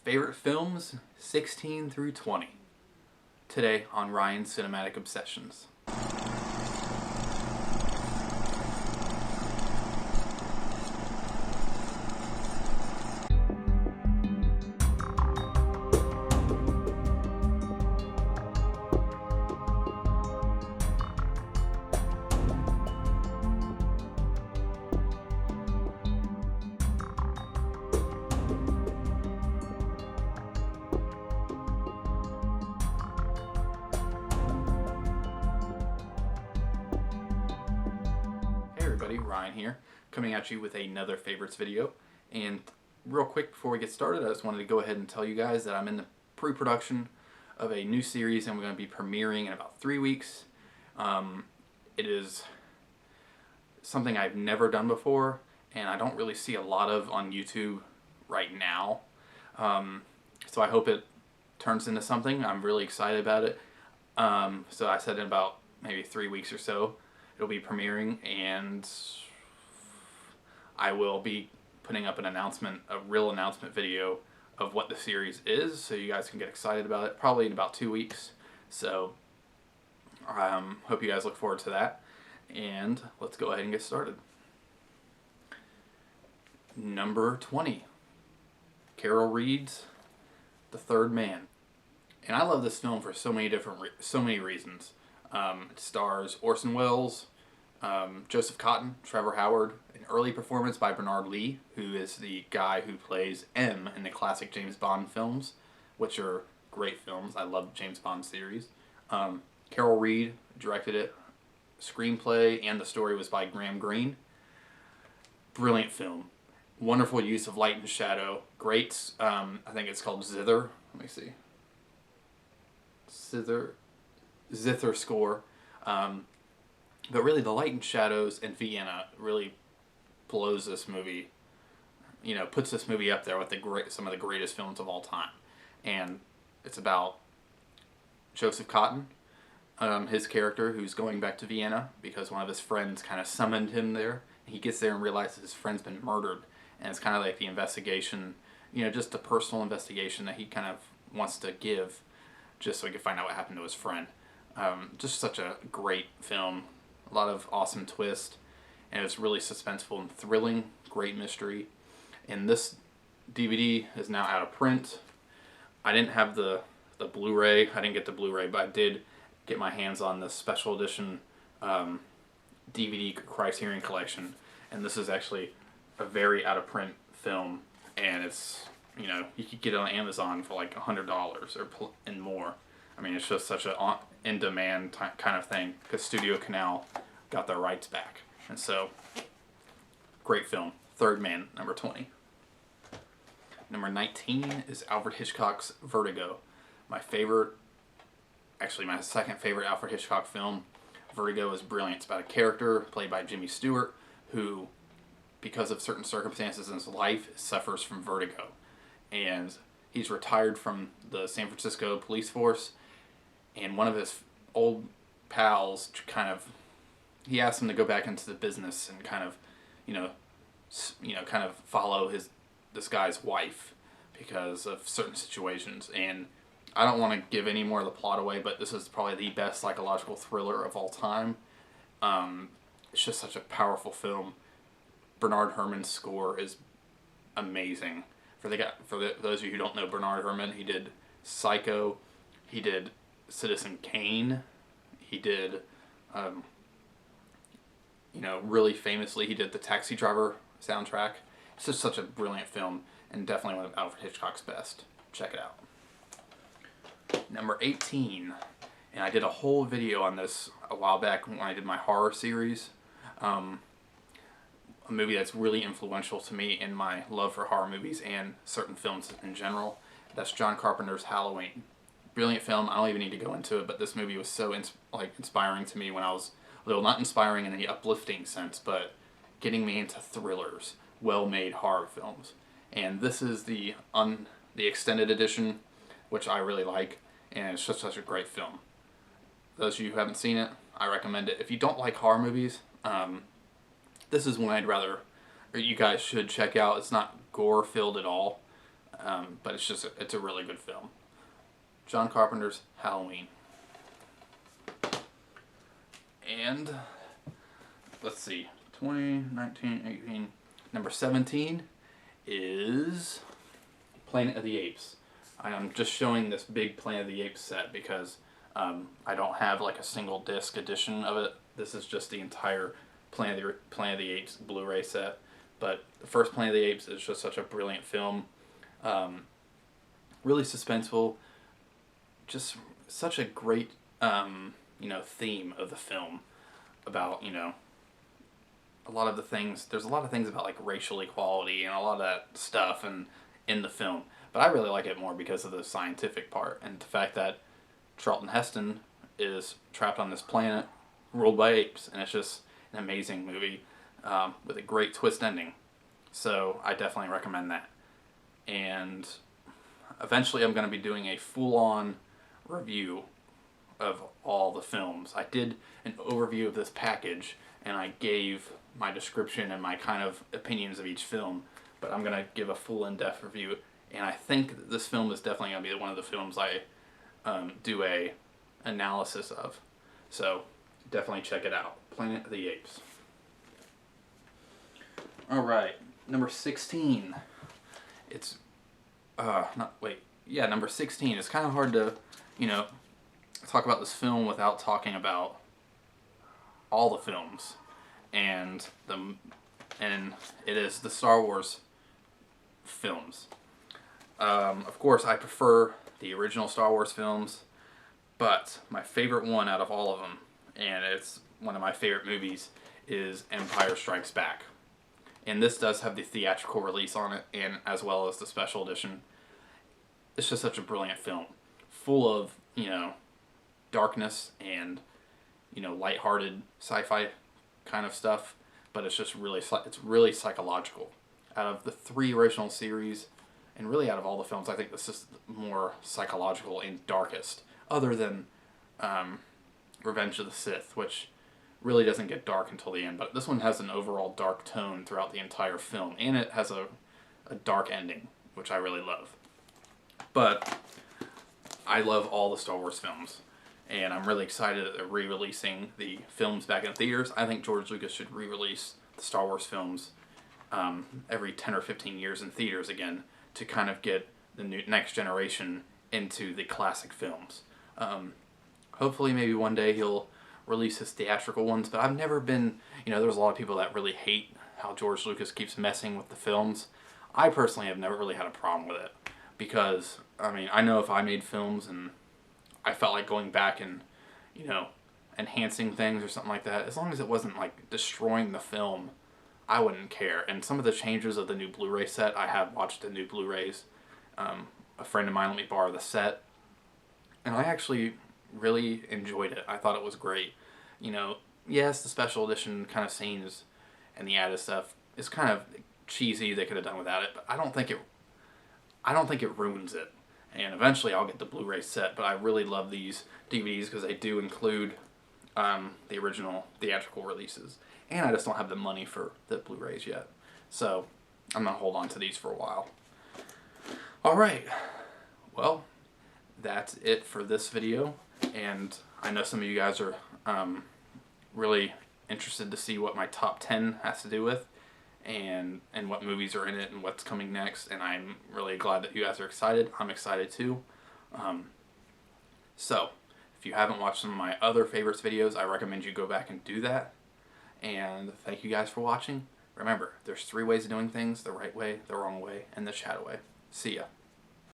Favorite films 16 through 20. Today on Ryan's Cinematic Obsessions. Ryan here, coming at you with another favorites video. And real quick before we get started, I just wanted to go ahead and tell you guys that I'm in the pre-production of a new series and we're going to be premiering in about 3 weeks. It is something I've never done before and I don't really see a lot of on YouTube right now. So I hope it turns into something. I'm really excited about it. So I said in about maybe 3 weeks or so it'll be premiering, and I will be putting up an announcement, a real announcement video of what the series is, so you guys can get excited about it, probably in about 2 weeks. So hope you guys look forward to that, and let's go ahead and get started. Number 20, Carol Reed's The Third Man. And I love this film for so many reasons. It stars Orson Welles, Joseph Cotton, Trevor Howard, an early performance by Bernard Lee, who is the guy who plays M in the classic James Bond films, which are great films. I love James Bond series. Carol Reed directed it. Screenplay and the story was by Graham Greene. Brilliant film. Wonderful use of light and shadow. Great, I think it's called Zither. Let me see. Zither score, but really the light and shadows in Vienna really blows this movie, puts this movie up there with some of the greatest films of all time. And it's about Joseph Cotton, his character, who's going back to Vienna because one of his friends kind of summoned him there. He gets there and realizes his friend's been murdered, and it's kind of like the investigation, just a personal investigation that he kind of wants to give just so he can find out what happened to his friend. Just such a great film, a lot of awesome twists, and it's really suspenseful and thrilling, great mystery. And this DVD is now out of print. I didn't have the Blu-ray, I didn't get the Blu-ray, but I did get my hands on the special edition DVD Criterion Collection, and this is actually a very out of print film, and it's, you could get it on Amazon for like $100 and more. I mean, it's just such a in-demand kind of thing because Studio Canal got their rights back. And so, great film. Third Man, number 20. Number 19 is Alfred Hitchcock's Vertigo. My second favorite Alfred Hitchcock film. Vertigo is brilliant. It's about a character played by Jimmy Stewart who, because of certain circumstances in his life, suffers from vertigo. And he's retired from the San Francisco police force, and one of his old pals he asked him to go back into the business and kind of follow this guy's wife because of certain situations. And I don't want to give any more of the plot away, but this is probably the best psychological thriller of all time. It's just such a powerful film. Bernard Herrmann's score is amazing. For those of you who don't know Bernard Herrmann, he did Psycho, he did Citizen Kane, he did, really famously, he did the Taxi Driver soundtrack. It's just such a brilliant film, and definitely one of Alfred Hitchcock's best. Check it out. Number 18, and I did a whole video on this a while back when I did my horror series. A movie that's really influential to me in my love for horror movies and certain films in general. That's John Carpenter's Halloween. Brilliant film. I don't even need to go into it, but this movie was so inspiring to me when I was little. Not inspiring in any uplifting sense, but getting me into thrillers, well-made horror films. And this is the extended edition, which I really like, and it's just such a great film. Those of you who haven't seen it, I recommend it. If you don't like horror movies, this is one you guys should check out. It's not gore-filled at all. But it's a really good film. John Carpenter's Halloween. And let's see, 20, 19, 18. Number 17 is Planet of the Apes. I am just showing this big Planet of the Apes set because I don't have like a single disc edition of it. This is just the entire Planet of the Apes Blu-ray set. But the first Planet of the Apes is just such a brilliant film. Really suspenseful. Just such a great, theme of the film about, a lot of the things. There's a lot of things about like racial equality and a lot of that stuff in the film. But I really like it more because of the scientific part and the fact that Charlton Heston is trapped on this planet ruled by apes, and it's just an amazing movie with a great twist ending. So I definitely recommend that. And eventually I'm going to be doing a full-on review of all the films. I did an overview of this package, and I gave my description and my kind of opinions of each film, but I'm going to give a full in-depth review, and I think this film is definitely going to be one of the films I do a analysis of. So definitely check it out. Planet of the Apes. Alright, number 16. It's number 16. It's kind of hard to, talk about this film without talking about all the films, and it is the Star Wars films. Of course, I prefer the original Star Wars films, but my favorite one out of all of them, and it's one of my favorite movies, is Empire Strikes Back. And this does have the theatrical release on it, and as well as the special edition. It's just such a brilliant film, full of, darkness and, lighthearted sci-fi kind of stuff, but it's just it's really psychological. Out of the 3 original series, and really out of all the films, I think this is more psychological and darkest, other than Revenge of the Sith, which really doesn't get dark until the end, but this one has an overall dark tone throughout the entire film, and it has a dark ending, which I really love. But I love all the Star Wars films, and I'm really excited that they're re-releasing the films back in theaters. I think George Lucas should re-release the Star Wars films every 10 or 15 years in theaters again to kind of get the next generation into the classic films. Hopefully maybe one day he'll release his theatrical ones, but I've never been, there's a lot of people that really hate how George Lucas keeps messing with the films. I personally have never really had a problem with it, because, I know if I made films and I felt like going back and, enhancing things or something like that, as long as it wasn't, like, destroying the film, I wouldn't care. And some of the changes of the new Blu-ray set, I have watched the new Blu-rays. A friend of mine let me borrow the set, and I actually really enjoyed it. I thought it was great. Yes, the special edition kind of scenes and the added stuff is kind of cheesy. They could have done without it, but I don't think it ruins it. And eventually I'll get the Blu-ray set, but I really love these DVDs because they do include the original theatrical releases. And I just don't have the money for the Blu-rays yet. So I'm going to hold on to these for a while. Alright, well, that's it for this video. And I know some of you guys are really interested to see what my top 10 has to do with, and what movies are in it and what's coming next, and I'm really glad that you guys are excited. I'm excited too. So, if you haven't watched some of my other favorites videos, I recommend you go back and do that. And thank you guys for watching. Remember, there's 3 ways of doing things: the right way, the wrong way, and the shadow way. See ya.